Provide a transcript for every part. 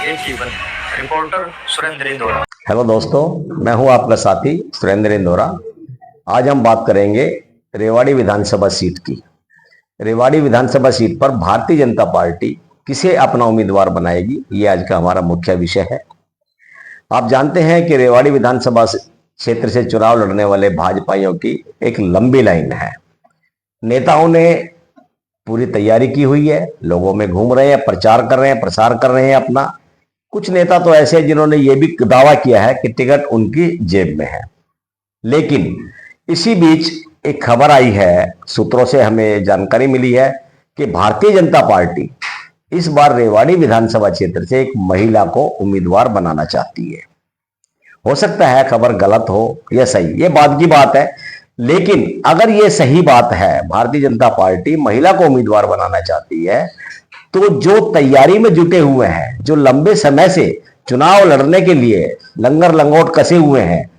एक जीवन। Reporter Surendra Indora. Hello दोस्तों, मैं हूं आपका साथी सुरेंद्र इंदौरा। आज हम बात करेंगे रेवाड़ी विधानसभा सीट की। रेवाड़ी विधानसभा सीट पर भारतीय जनता पार्टी किसे अपना उम्मीदवार बनाएगी, ये आज का हमारा मुख्य विषय है। आप जानते हैं कि रेवाड़ी विधानसभा क्षेत्र से चुनाव लड़ने वाले भाजपाइयों की एक लंबी लाइन है। नेताओं ने पूरी तैयारी की हुई है, लोगों में घूम रहे हैं, प्रचार कर रहे हैं, प्रसार कर रहे हैं अपना। कुछ नेता तो ऐसे हैं जिन्होंने ये भी दावा किया है कि टिकट उनकी जेब में है। लेकिन इसी बीच एक खबर आई है, सूत्रों से हमें जानकारी मिली है कि भारतीय जनता पार्टी इस बार रेवाड़ी विधानसभा क्षेत्र से एक महिला को उम्मीदवार बनाना चाहती है। हो सकता है खबर गलत हो या सही, ये बाद की बात है। लेकिन अगर ये सही बात है, भारतीय जनता पार्टी महिला को उम्मीदवार बनाना चाहती है, तो जो तैयारी में जुटे हुए हैं, जो लंबे समय से चुनाव लड़ने के लिए लंगर लंगोट कसे हुए हैं,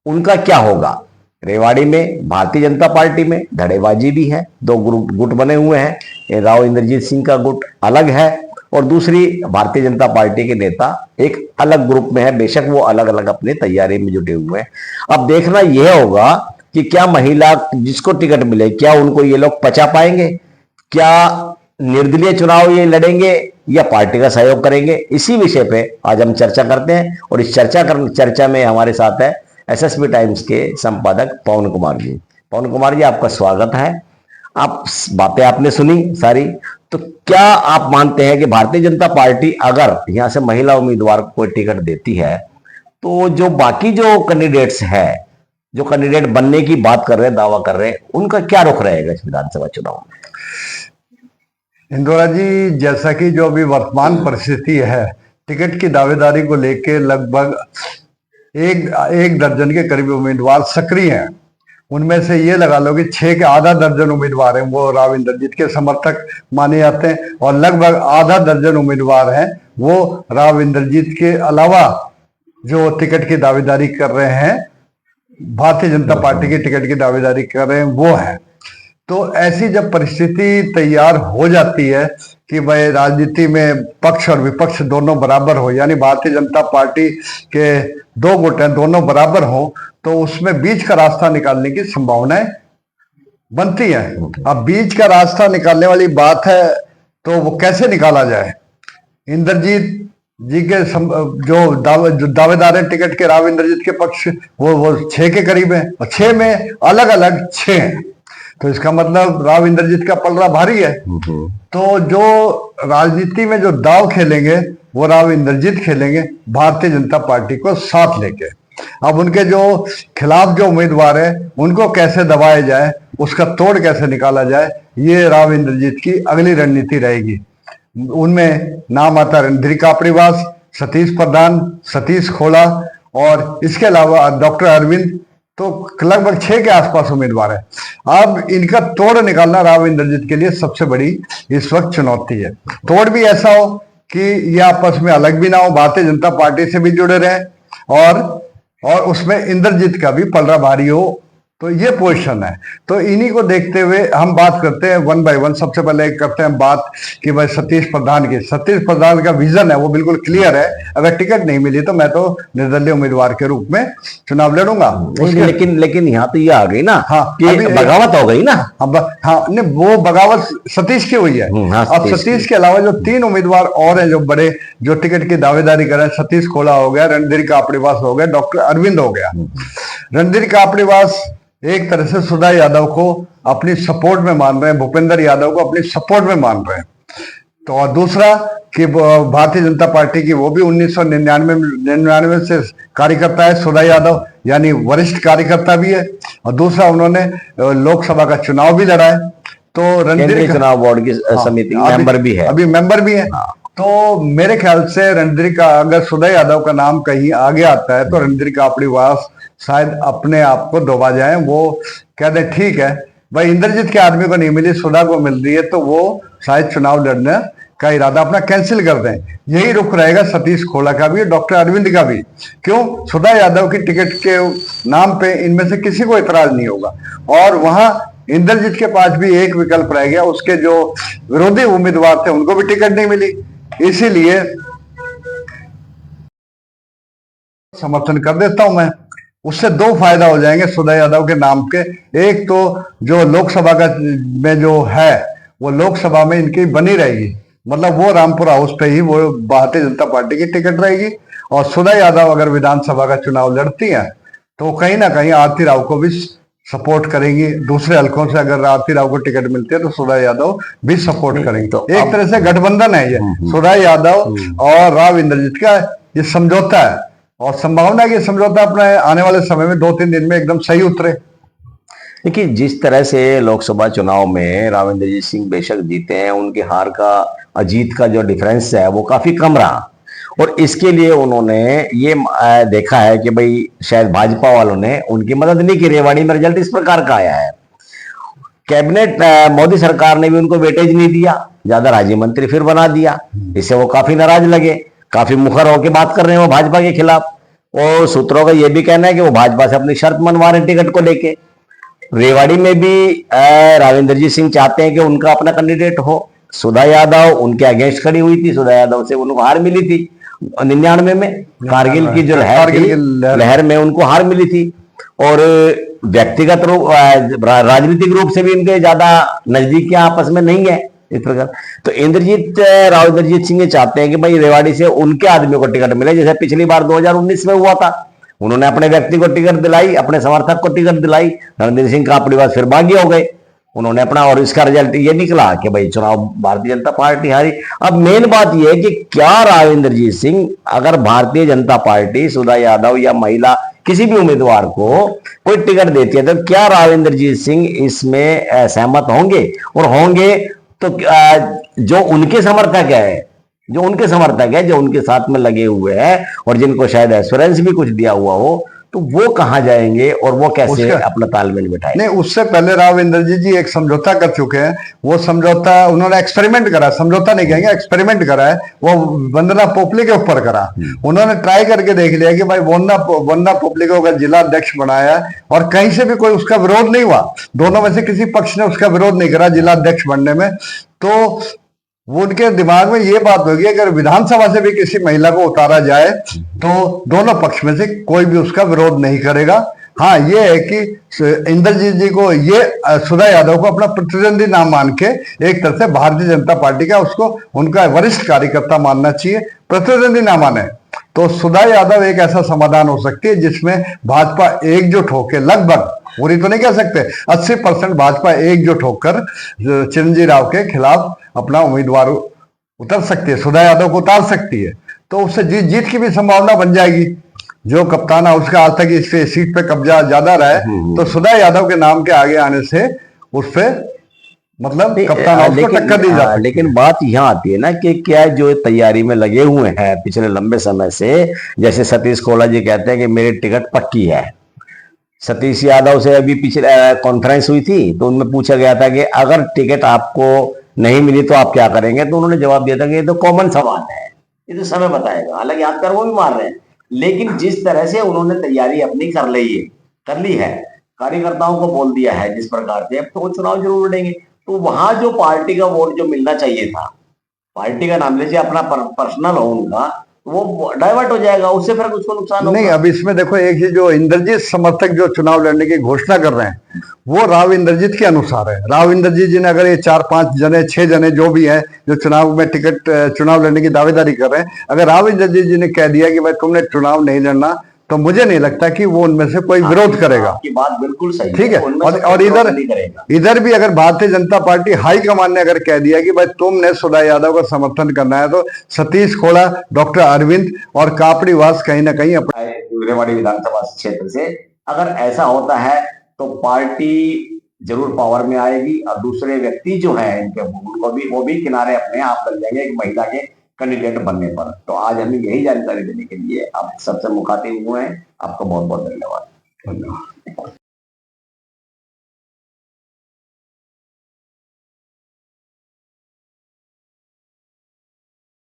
उनका क्या होगा। रेवाड़ी में भारतीय जनता पार्टी में धड़ेबाजी भी है, दो गुट बने हुए हैं। राव इंद्रजीत सिंह का गुट अलग है और दूसरी भारतीय जनता पार्टी के नेता एक अलग ग्रुप में है। बेशक वो अलग अलग अपनी तैयारी में जुटे हुए हैं। अब देखना यह होगा कि क्या महिला जिसको टिकट मिले, क्या उनको ये लोग पचा पाएंगे, क्या निर्दलीय चुनाव ये लड़ेंगे या पार्टी का सहयोग करेंगे। इसी विषय पे आज हम चर्चा करते हैं और इस चर्चा में हमारे साथ है एसएसपी टाइम्स के संपादक पवन कुमार जी। पवन कुमार जी, आपका स्वागत है। आप बातें आपने सुनी सारी, तो क्या आप मानते हैं कि भारतीय जनता पार्टी अगर यहां से महिला उम्मीदवार को टिकट देती है, तो जो बाकी जो कैंडिडेट्स है, जो कैंडिडेट बनने की बात कर रहे हैं, दावा कर रहे हैं, उनका क्या रुख रहेगा इस विधानसभा चुनाव में। इंदौरा जी, जैसा कि जो अभी वर्तमान परिस्थिति है, टिकट की दावेदारी को लेकर लगभग एक दर्जन के करीब उम्मीदवार सक्रिय हैं। उनमें से ये लगा लो कि 6 के आधा दर्जन उम्मीदवार हैं वो राव इंद्रजीत के समर्थक माने जाते हैं और लगभग आधा दर्जन उम्मीदवार हैं वो राव इंद्रजीत के अलावा जो टिकट की दावेदारी कर रहे हैं, भारतीय जनता पार्टी के टिकट की दावेदारी कर रहे हैं, वो है। तो ऐसी जब परिस्थिति तैयार हो जाती है कि भाई राजनीति में पक्ष और विपक्ष दोनों बराबर हो, यानी भारतीय जनता पार्टी के दो गुट हैं, दोनों बराबर हो, तो उसमें बीच का रास्ता निकालने की संभावनाएं बनती है। अब बीच का रास्ता निकालने वाली बात है, तो वो कैसे निकाला जाए। इंद्रजीत जी के जो दावेदार हैं टिकट के राव इंद्रजीत के पक्ष, वो 6 के करीब है और 6 में अलग अलग 6 हैं, तो इसका मतलब राव इंद्रजीत का पलड़ा भारी है। तो जो राजनीति में जो दाव खेलेंगे वो राव इंद्रजीत खेलेंगे, भारतीय जनता पार्टी को साथ लेके। अब उनके जो खिलाफ जो उम्मीदवार है उनको कैसे दबाया जाए, उसका तोड़ कैसे निकाला जाए, ये राव इंद्रजीत की अगली रणनीति रहेगी। उनमें नाम आता रणधीर कापड़ीवास, सतीश प्रधान, सतीश खोला और इसके अलावा डॉक्टर अरविंद, तो लगभग 6 के आसपास उम्मीदवार है। अब इनका तोड़ निकालना राव इंद्रजीत के लिए सबसे बड़ी इस वक्त चुनौती है। तोड़ भी ऐसा हो कि ये आपस में अलग भी ना हो, भारतीय जनता पार्टी से भी जुड़े रहें और उसमें इंद्रजीत का भी पलड़ा भारी हो, तो ये पोजीशन है। तो इन्हीं को देखते हुए हम बात करते हैं वन बाय वन। सबसे पहले करते हैं बात कि भाई सतीश प्रधान की। सतीश प्रधान का विजन है वो बिल्कुल क्लियर है, अगर टिकट नहीं मिली तो मैं तो निर्दलीय उम्मीदवार के रूप में चुनाव लड़ूंगा। लेकिन यहाँ तो ये आ गई ना, हाँ, कि बगावत हो गई ना। हाँ, नहीं, वो बगावत सतीश की हुई है। अब सतीश के अलावा जो 3 उम्मीदवार और हैं जो बड़े, जो टिकट की दावेदारी कर रहे हैं, सतीश खोला हो गया, रणधीर कापड़ीवास हो गया, डॉक्टर अरविंद हो गया। रणधीर कापड़ीवास एक तरह से सुधा यादव को अपनी सपोर्ट में मान रहे हैं, भूपेंद्र यादव को अपनी सपोर्ट में मान रहे हैं। तो और दूसरा कि भारतीय जनता पार्टी की वो भी 1999 से कार्यकर्ता है, सुधा यादव, यानी वरिष्ठ कार्यकर्ता भी है। और दूसरा उन्होंने लोकसभा का चुनाव भी लड़ा है, तो रणधीर चुनाव बोर्ड की समिति मेंबर भी है, अभी मेंबर भी है। तो मेरे ख्याल से रणधीर का, अगर सुधा यादव का नाम कहीं आगे आता है तो रणधीर कापड़ीवास शायद अपने आप को दबा जाए। वो कहते ठीक है भाई, इंद्रजीत के आदमी को नहीं मिली, सुधा को मिल रही है, तो वो शायद चुनाव लड़ने का इरादा अपना कैंसिल कर दें। यही रुख रहेगा सतीश खोला का भी, डॉक्टर अरविंद का भी। क्यों? सुधा यादव की टिकट के नाम पे इनमें से किसी को इतराज नहीं होगा और वहां इंद्रजीत के पास भी एक विकल्प रह गया, उसके जो विरोधी उम्मीदवार थे उनको भी टिकट नहीं मिली। इसीलिए समर्थन कर देता हूं मैं। उससे दो फायदा हो जाएंगे सुधा यादव के नाम के। एक तो जो लोकसभा का में जो है वो लोकसभा में इनकी बनी रहेगी, मतलब वो रामपुर हाउस पे ही वो भारतीय जनता पार्टी की टिकट रहेगी। और सुधा यादव अगर विधानसभा का चुनाव लड़ती हैं तो कहीं ना कहीं आरती राव को भी सपोर्ट करेंगी। दूसरे हलकों से अगर आरती राव को टिकट मिलती है तो सुधा यादव भी सपोर्ट करेंगी। तो एक तरह से गठबंधन है ये, सुधा यादव और राव इंद्रजीत का ये समझौता है। और संभावना है कि समझौता अपने आने वाले समय में 2-3 दिन में एकदम सही उतरे। देखिए, जिस तरह से लोकसभा चुनाव में राव इंद्रजीत सिंह बेशक जीते हैं, उनकी हार का जीत का जो डिफरेंस है वो काफी कम रहा। और इसके लिए उन्होंने ये देखा है कि भाई शायद भाजपा वालों ने उनकी मदद नहीं की। रेवाड़ी में रिजल्ट इस प्रकार का आया है। कैबिनेट मोदी सरकार ने भी उनको वेटेज नहीं दिया, ज्यादा राज्य मंत्री फिर बना दिया। इससे वो काफी नाराज लगे, काफी मुखर होकर बात कर रहे हैं वो भाजपा के खिलाफ। और सूत्रों का यह भी कहना है कि वो भाजपा से अपनी शर्त मनवा रहे टिकट को लेके। रेवाड़ी में भी राव इंद्रजीत सिंह चाहते हैं कि उनका अपना कैंडिडेट हो। सुधा यादव उनके अगेंस्ट खड़ी हुई थी, सुधा यादव से उनको हार मिली थी 99 में, कारगिल की जो लहर में उनको हार मिली थी। और व्यक्तिगत रूप राजनीतिक रूप से भी इनके ज्यादा नजदीकियां आपस में नहीं है इस प्रकार। तो राव इंद्रजीत सिंह ये चाहते हैं कि भाई रेवाड़ी से उनके आदमियों को टिकट मिले, जैसे पिछली बार 2019 में हुआ था। उन्होंने अपने व्यक्ति को टिकट दिलाई, अपने समर्थक को टिकट दिलाई, रणधीर सिंह कापड़ीवास फिर बागी हो गए उन्होंने अपना। और इसका रिजल्ट ये निकला कि भाई चुनाव भारतीय जनता पार्टी हारी। अब मेन बात यह है कि क्या राव इंद्रजीत सिंह, अगर भारतीय जनता पार्टी सुधा यादव या महिला किसी भी उम्मीदवार को कोई टिकट देती है तो क्या राव इंद्रजीत सिंह इसमें सहमत होंगे? और होंगे तो जो उनके समर्थक है, जो उनके साथ में लगे हुए हैं और जिनको शायद एश्योरेंस भी कुछ दिया हुआ हो, तो वो कहां जाएंगे और वो कैसे अपना तालमेल बिठाएंगे? नहीं, उससे पहले राव इंद्रजीत जी एक समझौता कर चुके हैं। वो समझौता उन्होंने एक्सपेरिमेंट करा, समझौता नहीं कहेंगे, एक्सपेरिमेंट करा है। वो वंदना पोपली के ऊपर करा। उन्होंने ट्राई करके देख लिया कि भाई वंदना पोपली को अगर जिला अध्यक्ष बनाया और कहीं से भी कोई उसका विरोध नहीं हुआ, दोनों में से किसी पक्ष ने उसका विरोध नहीं करा जिला अध्यक्ष बनने में, तो वो उनके दिमाग में ये बात होगी अगर विधानसभा से भी किसी महिला को उतारा जाए तो दोनों पक्ष में से कोई भी उसका विरोध नहीं करेगा। हाँ, ये है कि इंद्रजीत जी को ये सुधा यादव को अपना प्रतिद्वंदी ना मान के एक तरह से भारतीय जनता पार्टी का उसको उनका वरिष्ठ कार्यकर्ता मानना चाहिए, प्रतिद्वंदी ना माने। तो सुधा यादव एक ऐसा समाधान हो सकती है जिसमें भाजपा एकजुट होकर, लगभग पूरी तो नहीं कह सकते, 80% भाजपा एकजुट होकर चिरंजीवी राव के खिलाफ अपना उम्मीदवार उतर सकती है, सुधा यादव को उतार सकती है। तो उससे जीत की भी संभावना बन जाएगी। जो कप्तान हाउस का आज तक इस सीट पे कब्जा ज्यादा रहा है, तो सुधा यादव के नाम के आगे आने से उस पे मतलब कप्तान हाउस को टक्कर दी जा सकती है। लेकिन बात यहाँ आती है ना कि क्या जो तैयारी में लगे हुए हैं पिछले लंबे समय से, जैसे सतीश कोला जी कहते हैं कि मेरी टिकट पक्की है। सतीश यादव से अभी पिछले कॉन्फ्रेंस हुई थी तो उनमें पूछा गया था कि अगर टिकट आपको नहीं मिली तो आप क्या करेंगे, तो उन्होंने जवाब दिया था कि ये तो कॉमन सवाल है, ये तो समय बताएगा। हालांकि हाथ पैर वो भी मार रहे हैं, लेकिन जिस तरह से उन्होंने तैयारी अपनी कर ली है, कार्यकर्ताओं को बोल दिया है जिस प्रकार से, अब तो वो चुनाव जरूर लड़ेंगे। तो वहां जो पार्टी का वोट जो मिलना चाहिए था, पार्टी का नाम लीजिए, अपना पर्सनल हो उनका, वो डाइवर्ट हो जाएगा, उससे फिर उसको नुकसान होगा। नहीं, अब इसमें देखो एक ही जो इंद्रजीत समर्थक जो चुनाव लड़ने की घोषणा कर रहे हैं वो राव इंद्रजीत के अनुसार है। राव इंद्रजीत जी ने अगर ये 4-5 जने 6 जने जो भी हैं जो चुनाव में चुनाव लड़ने की दावेदारी कर रहे हैं, अगर राव इंद्रजीत जी ने कह दिया कि भाई तुमने चुनाव नहीं लड़ना, तो मुझे नहीं लगता कि वो उनमें से कोई विरोध करेगा। आपकी बात बिल्कुल सही, ठीक है। और इधर भी अगर भारतीय जनता पार्टी हाईकमान ने अगर कह दिया कि भाई तुमने सुधा यादव का समर्थन करना है, तो सतीश खोड़ा, डॉक्टर अरविंद और कापड़ीवास कहीं ना कहीं रेवाड़ी विधानसभा क्षेत्र से अगर ऐसा होता है तो पार्टी जरूर पावर में आएगी। और दूसरे व्यक्ति जो है इनके, उनको भी वो भी किनारे अपने आप लग जाएंगे एक महिला के कैंडिडेट बनने पर। तो आज हमें यही जानकारी देने के लिए आप सबसे मुखातिब हुए हैं। आपको बहुत बहुत धन्यवाद।